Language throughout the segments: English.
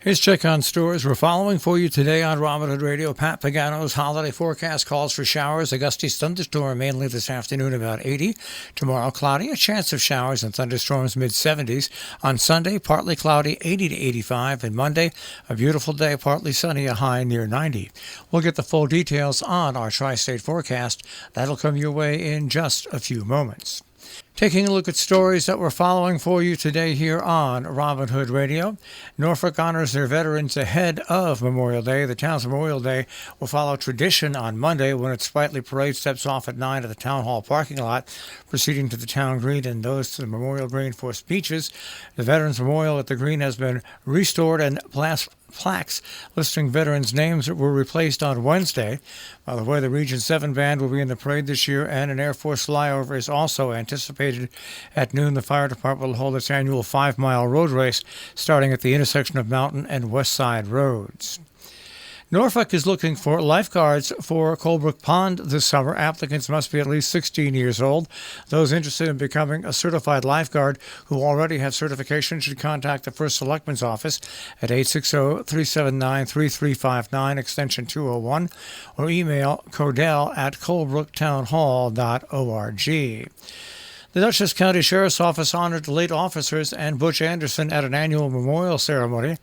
Here's Check on Stores. We're following for you today on Robin Hood Radio. Pat Pagano's holiday forecast calls for showers, a gusty thunderstorm mainly this afternoon about 80. Tomorrow, cloudy, a chance of showers and thunderstorms mid-70s. On Sunday, partly cloudy, 80 to 85. And Monday, a beautiful day, partly sunny, a high near 90. We'll get the full details on our tri-state forecast. That'll come your way in just a few moments. Taking a look at stories that we're following for you today here on Robin Hood Radio. Norfolk honors their veterans ahead of Memorial Day. The town's Memorial Day will follow tradition on Monday when its sprightly parade steps off at 9 at the Town Hall parking lot, proceeding to the Town Green and those to the Memorial Green for speeches. The Veterans Memorial at the Green has been restored and plaques listing veterans' names were replaced on Wednesday. By the way, the Region 7 band will be in the parade this year, and an Air Force flyover is also anticipated at noon. The fire department will hold its annual 5-mile road race starting at the intersection of Mountain and West Side roads. Norfolk is looking for lifeguards for Colebrook Pond this summer. Applicants must be at least 16 years old. Those interested in becoming a certified lifeguard who already have certification should contact the First Selectman's office at 860-379-3359, extension 201, or email cordell@colebrooktownhall.org. The Dutchess County Sheriff's Office honored late officers and Butch Anderson at an annual memorial ceremony.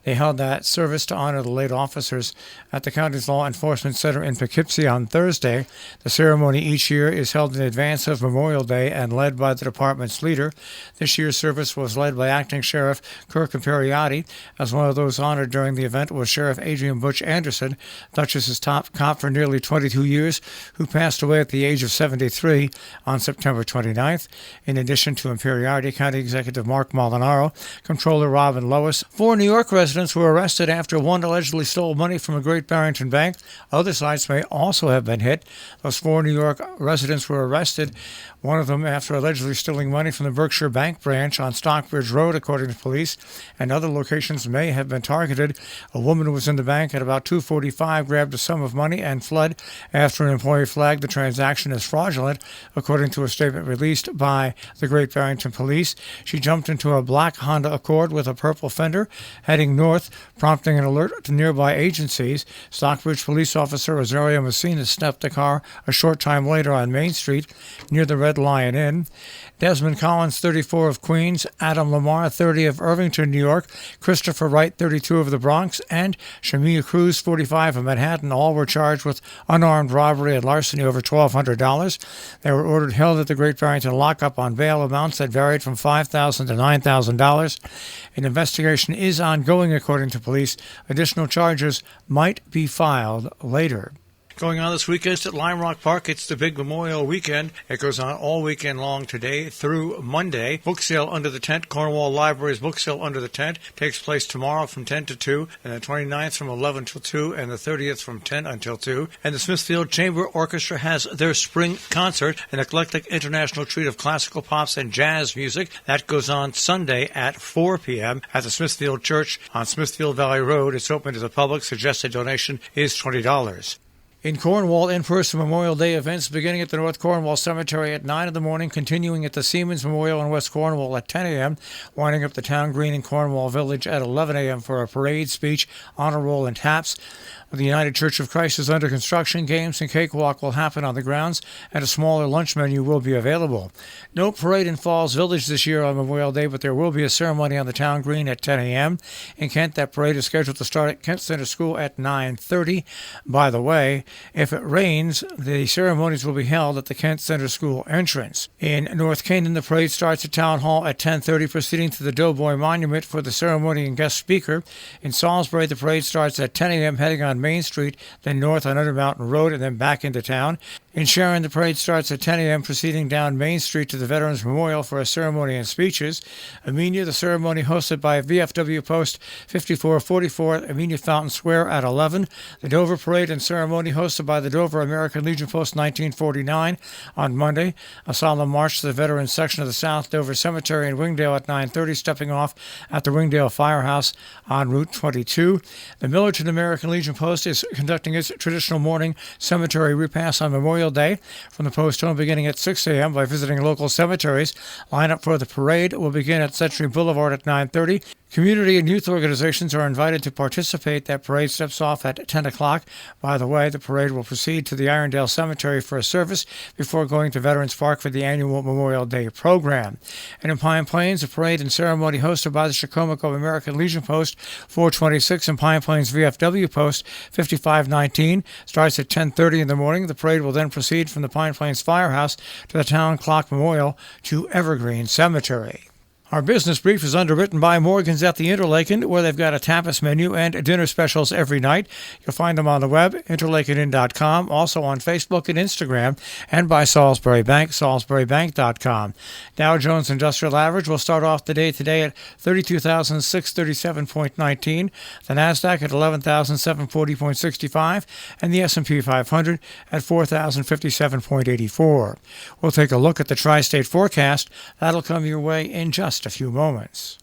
They held that service to honor the late officers at the county's Law Enforcement Center in Poughkeepsie on Thursday. The ceremony each year is held in advance of Memorial Day and led by the department's leader. This year's service was led by Acting Sheriff Kirk Imperiotti. As one of those honored during the event was Sheriff Adrian Butch Anderson, Dutchess's top cop for nearly 22 years, who passed away at the age of 73 on September 29th. In addition to Imperiotti, County Executive Mark Molinaro, Comptroller Robin Lois, 4 New York residents were arrested after one allegedly stole money from a Great Barrington bank. Other sites may also have been hit. Those 4 New York residents were arrested, one of them after allegedly stealing money from the Berkshire Bank branch on Stockbridge Road, according to police, and other locations may have been targeted. A woman who was in the bank at about 2:45 grabbed a sum of money and fled after an employee flagged the transaction as fraudulent, according to a statement released by the Great Barrington Police. She jumped into a black Honda Accord with a purple fender, heading north, prompting an alert to nearby agencies. Stockbridge police officer Rosario Messina stopped the car a short time later on Main Street near the Red Lion Inn. Desmond Collins, 34 of Queens, Adam Lamar, 30 of Irvington, New York, Christopher Wright, 32 of the Bronx, and Shamia Cruz, 45 of Manhattan, all were charged with unarmed robbery and larceny over $1,200. They were ordered held at the Great Barrington lockup on bail amounts that varied from $5,000 to $9,000. An investigation is ongoing, according to police. Additional charges might be filed later. Going on this weekend at Lime Rock Park, it's the big Memorial Weekend. It goes on all weekend long today through Monday. Book sale under the tent. Cornwall Library's book sale under the tent takes place tomorrow from 10 to 2, and the 29th from 11 till 2, and the 30th from 10 until 2. And the Smithfield Chamber Orchestra has their spring concert, an eclectic international treat of classical pops and jazz music. That goes on Sunday at 4 p.m. at the Smithfield Church on Smithfield Valley Road. It's open to the public. Suggested donation is $20. In Cornwall, in-person Memorial Day events beginning at the North Cornwall Cemetery at 9 in the morning, continuing at the Siemens Memorial in West Cornwall at 10 a.m., winding up the Town Green in Cornwall Village at 11 a.m. for a parade, speech, honor roll, and taps. The United Church of Christ is under construction. Games and cakewalk will happen on the grounds, and a smaller lunch menu will be available. No parade in Falls Village this year on Memorial Day, but there will be a ceremony on the Town Green at 10 a.m. In Kent, that parade is scheduled to start at Kent Center School at 9:30. By the way, if it rains, the ceremonies will be held at the Kent Center School entrance. In North Canaan, the parade starts at Town Hall at 10:30, proceeding to the Doughboy Monument for the ceremony and guest speaker. In Salisbury, the parade starts at 10 a.m., heading on Main Street, then north on Undermountain Road, and then back into town. In Sharon, the parade starts at 10 a.m., proceeding down Main Street to the Veterans Memorial for a ceremony and speeches. Amenia, the ceremony hosted by VFW Post 5444 at Amenia Fountain Square at 11. The Dover Parade and ceremony hosted by the Dover American Legion Post 1949 on Monday. A solemn march to the Veterans section of the South Dover Cemetery in Wingdale at 9:30, stepping off at the Wingdale Firehouse on Route 22. The Millerton American Legion Post is conducting its traditional morning cemetery repass on Memorial Day from the post home beginning at 6 a.m. by visiting local cemeteries. Lineup for the parade will begin at Century Boulevard at 9:30. Community and youth organizations are invited to participate. That parade steps off at 10 o'clock. By the way, the parade will proceed to the Irondale Cemetery for a service before going to Veterans Park for the annual Memorial Day program. And in Pine Plains, a parade and ceremony hosted by the Chicomico American Legion Post 426 and Pine Plains VFW Post 5519 starts at 10:30 in the morning. The parade will then proceed from the Pine Plains Firehouse to the Town Clock Memorial to Evergreen Cemetery. Our business brief is underwritten by Morgan's at the Interlaken, where they've got a tapas menu and dinner specials every night. You'll find them on the web, interlakenin.com, also on Facebook and Instagram, and by Salisbury Bank, salisburybank.com. Dow Jones Industrial Average will start off the day today at 32,637.19, the NASDAQ at 11,740.65, and the S&P 500 at 4,057.84. We'll take a look at the tri-state forecast. That'll come your way in just a few moments.